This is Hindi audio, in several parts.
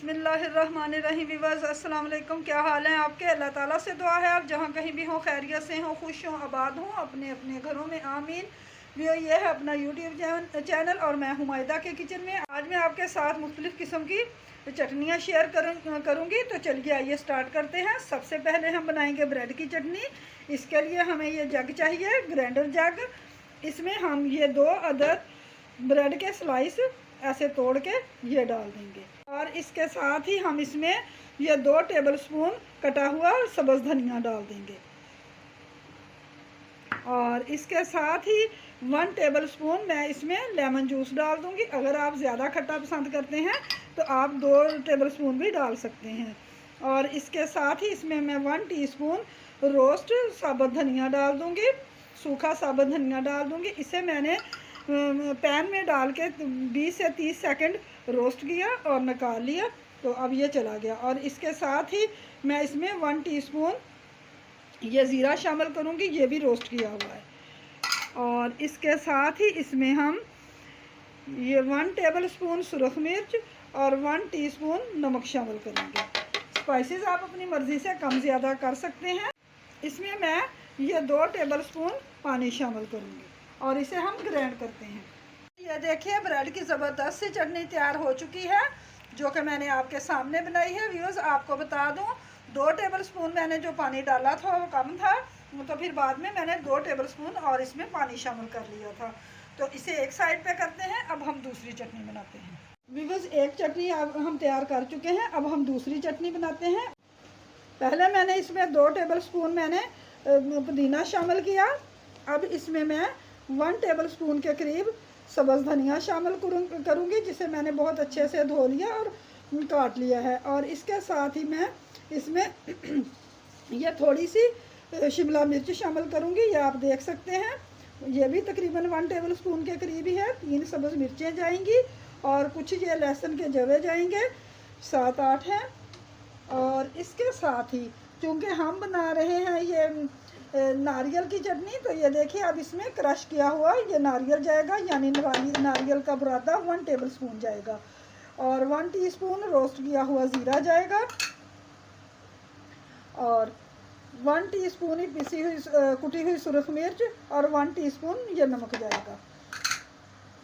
बिस्मिल्लाहिर्रहमानिर्रहीम। व्यूअर्स अस्सलाम वालेकुम, क्या हाल है आपके? अल्लाह ताला से दुआ है आप जहाँ कहीं भी हों खैरियत से हों, खुश हों, आबाद हों, अपने अपने घरों में आमीन। ये है अपना यूट्यूब चैनल और मैं हुमायदा के किचन में। आज मैं आपके साथ मुख्तलिफ़ किस्म की चटनियाँ शेयर करूँगी। तो चलिए आइए स्टार्ट करते हैं। सबसे पहले हम बनाएंगे ब्रेड की चटनी। इसके लिए हमें ये जग चाहिए, ग्राइंडर जग। इसमें हम ये 2 अदद ब्रेड के स्लाइस ऐसे तोड़ के ये डाल देंगे और इसके साथ ही हम इसमें ये 2 टेबलस्पून कटा हुआ सब्ज़ धनिया डाल देंगे और इसके साथ ही 1 टेबलस्पून मैं इसमें लेमन जूस डाल दूंगी। अगर आप ज़्यादा खट्टा पसंद करते हैं तो आप 2 टेबलस्पून भी डाल सकते हैं। और इसके साथ ही इसमें मैं 1 टीस्पून रोस्ट साबुत धनिया डाल दूंगी, सूखा साबुत धनिया डाल दूंगी। इसे मैंने पैन में डाल के 20 से 30 सेकंड रोस्ट किया और निकाल लिया। तो अब ये चला गया। और इसके साथ ही मैं इसमें 1 टीस्पून ये ज़ीरा शामिल करूँगी, ये भी रोस्ट किया हुआ है। और इसके साथ ही इसमें हम ये 1 टेबलस्पून सुरख मिर्च और 1 टीस्पून नमक शामिल करेंगे। स्पाइसेस आप अपनी मर्ज़ी से कम ज़्यादा कर सकते हैं। इसमें मैं ये 2 टेबलस्पून पानी शामिल करूँगी और इसे हम ग्राइंड करते हैं। ये देखिए ब्रेड की ज़बरदस्त सी चटनी तैयार हो चुकी है जो कि मैंने आपके सामने बनाई है। व्यूअर्स आपको बता दूं 2 टेबलस्पून मैंने जो पानी डाला था वो कम था, तो फिर बाद में मैंने 2 टेबलस्पून और इसमें पानी शामिल कर लिया था। तो इसे एक साइड पे करते हैं। अब हम दूसरी चटनी बनाते हैं। व्यूअर्स एक चटनी अब हम तैयार कर चुके हैं, अब हम दूसरी चटनी बनाते हैं। पहले मैंने इसमें 2 टेबलस्पून मैंने पुदीना शामिल किया। अब इसमें मैं 1 टेबलस्पून के करीब सब्ज़ धनिया शामिल करूँगी जिसे मैंने बहुत अच्छे से धो लिया और काट लिया है। और इसके साथ ही मैं इसमें ये थोड़ी सी शिमला मिर्च शामिल करूँगी, ये आप देख सकते हैं। ये भी तकरीबन 1 टेबलस्पून के करीब ही है। 3 सब्ज़ मिर्चें जाएंगी और कुछ ये लहसुन के जवे जाएंगे, 7-8 हैं। और इसके साथ ही चूँकि हम बना रहे हैं ये नारियल की चटनी, तो ये देखिए अब इसमें क्रश किया हुआ ये नारियल जाएगा, यानी नारियल का बुरादा 1 टेबलस्पून जाएगा। और 1 टीस्पून रोस्ट किया हुआ ज़ीरा जाएगा और 1 टीस्पून ही पिसी हुई कुटी हुई सुरख मिर्च और 1 टीस्पून ये नमक जाएगा।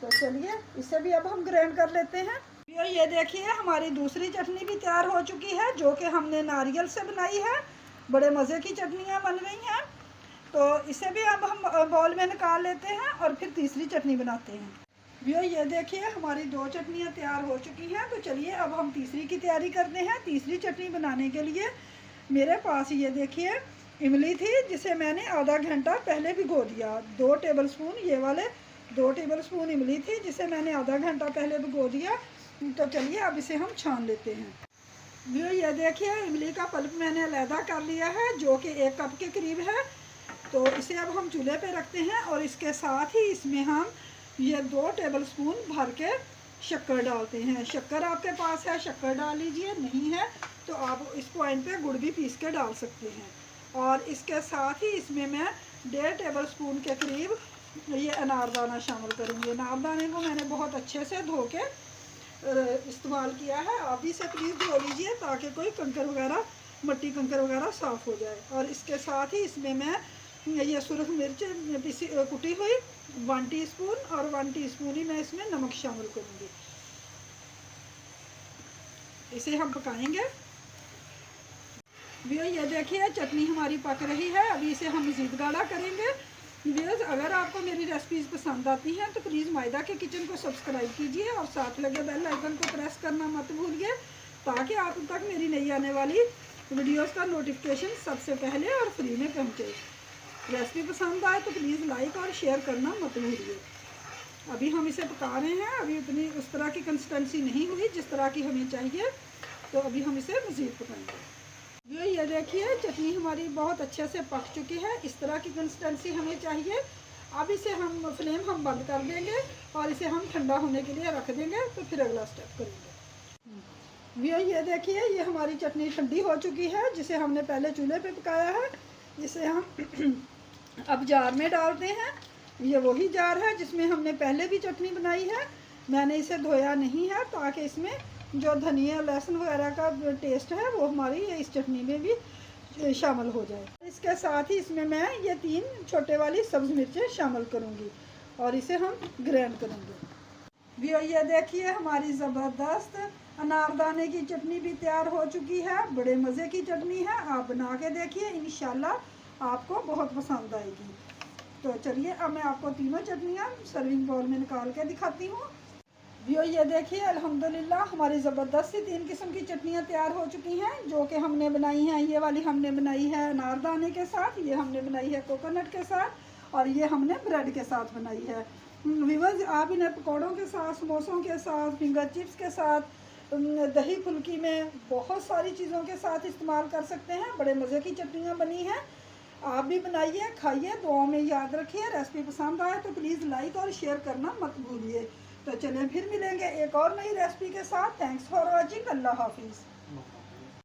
तो चलिए इसे भी अब हम ग्राइंड कर लेते हैं। ये देखिए हमारी दूसरी चटनी भी तैयार हो चुकी है जो कि हमने नारियल से बनाई है। बड़े मज़े की चटनियाँ बन रही हैं। तो इसे भी अब हम बाउल में निकाल लेते हैं और फिर तीसरी चटनी बनाते हैं। ये देखिए हमारी 2 चटनियाँ तैयार हो चुकी हैं। तो चलिए अब हम तीसरी की तैयारी करते हैं। तीसरी चटनी बनाने के लिए मेरे पास ये देखिए इमली थी जिसे मैंने आधा घंटा पहले भिगो दिया। 2 टेबलस्पून ये वाले 2 टेबलस्पून इमली थी जिसे मैंने आधा घंटा पहले भिगो दिया। तो चलिए अब इसे हम छान लेते हैं। ये देखिए इमली का पल्प मैंने अलहदा कर लिया है जो कि 1 कप के करीब है। तो इसे अब हम चूल्हे पे रखते हैं और इसके साथ ही इसमें हम ये 2 टेबलस्पून भर के शक्कर डालते हैं। शक्कर आपके पास है शक्कर डाल लीजिए, नहीं है तो आप इस पॉइंट पे गुड़ भी पीस के डाल सकते हैं। और इसके साथ ही इसमें मैं 1.5 टेबलस्पून के करीब ये अनारदाना शामिल करूँगी। अनारदाने को मैंने बहुत अच्छे से धो के इस्तेमाल किया है। आप भी इसे प्लीज़ धो लीजिए ताकि कोई कंकर वगैरह मट्टी कंकर वगैरह साफ़ हो जाए। और इसके साथ ही इसमें मैं ये सुरख मिर्च पिसी कुटी हुई 1 टीस्पून और 1 टीस्पून ही मैं इसमें नमक शामिल करूँगी। इसे हम पकाएंगे। ये देखिए चटनी हमारी पक रही है। अभी इसे हम मज़ीद गाढ़ा करेंगे। व्यूअर्स अगर आपको मेरी रेसिपीज़ पसंद आती हैं तो प्लीज़ मायदा के किचन को सब्सक्राइब कीजिए और साथ लगे बेल आइकन को प्रेस करना मत भूलिए ताकि आप तक मेरी नई आने वाली वीडियोस का नोटिफिकेशन सबसे पहले और फ्री में पहुंचे। रेसिपी पसंद आए तो प्लीज़ लाइक और शेयर करना मत भूलिए। अभी हम इसे पका रहे हैं। अभी उतनी उस तरह की कंसिस्टेंसी नहीं हुई जिस तरह की हमें चाहिए, तो अभी हम इसे मज़ीद पकाएंगे। ये देखिए चटनी हमारी बहुत अच्छे से पक चुकी है। इस तरह की कंसिस्टेंसी हमें चाहिए। अब इसे हम फ्लेम हम बंद कर देंगे और इसे हम ठंडा होने के लिए रख देंगे। तो फिर अगला स्टेप करेंगे। ये देखिए ये हमारी चटनी ठंडी हो चुकी है जिसे हमने पहले चूल्हे पे पकाया है। इसे हम अब जार में डालते हैं। ये वही जार है जिसमें हमने पहले भी चटनी बनाई है। मैंने इसे धोया नहीं है ताकि इसमें जो धनिया लहसुन वगैरह का टेस्ट है वो हमारी इस चटनी में भी शामिल हो जाए। इसके साथ ही इसमें मैं ये 3 छोटे वाली सब्ज़ मिर्चें शामिल करूँगी और इसे हम ग्राइंड करेंगे। भी ये देखिए हमारी ज़बरदस्त अनारदाने की चटनी भी तैयार हो चुकी है। बड़े मज़े की चटनी है, आप बना के देखिए, इंशाल्लाह आपको बहुत पसंद आएगी। तो चलिए अब मैं आपको तीनों चटनियाँ सर्विंग बाउल में निकाल के दिखाती हूँ। ये देखिए अल्हम्दुलिल्लाह हमारी ज़बरदस्त सी 3 किस्म की चटनियाँ तैयार हो चुकी हैं, जो कि हमने बनाई हैं। ये वाली हमने बनाई है अनारदाने के साथ, ये हमने बनाई है कोकोनट के साथ, और ये हमने ब्रेड के साथ बनाई है। व्यूअर्स, आप इन्हें पकौड़ों के साथ, समोसों के साथ, फिंगर चिप्स के साथ, दही फुल्की में, बहुत सारी चीज़ों के साथ इस्तेमाल कर सकते हैं। बड़े मज़े की चटनियाँ बनी हैं, आप भी बनाइए, खाइए, दुआओं में याद रखिए। रेसिपी पसंद आए तो प्लीज़ लाइक और शेयर करना मत भूलिए। तो चलें फिर मिलेंगे एक और नई रेसिपी के साथ। Thanks for watching. अल्लाह हाफिज़।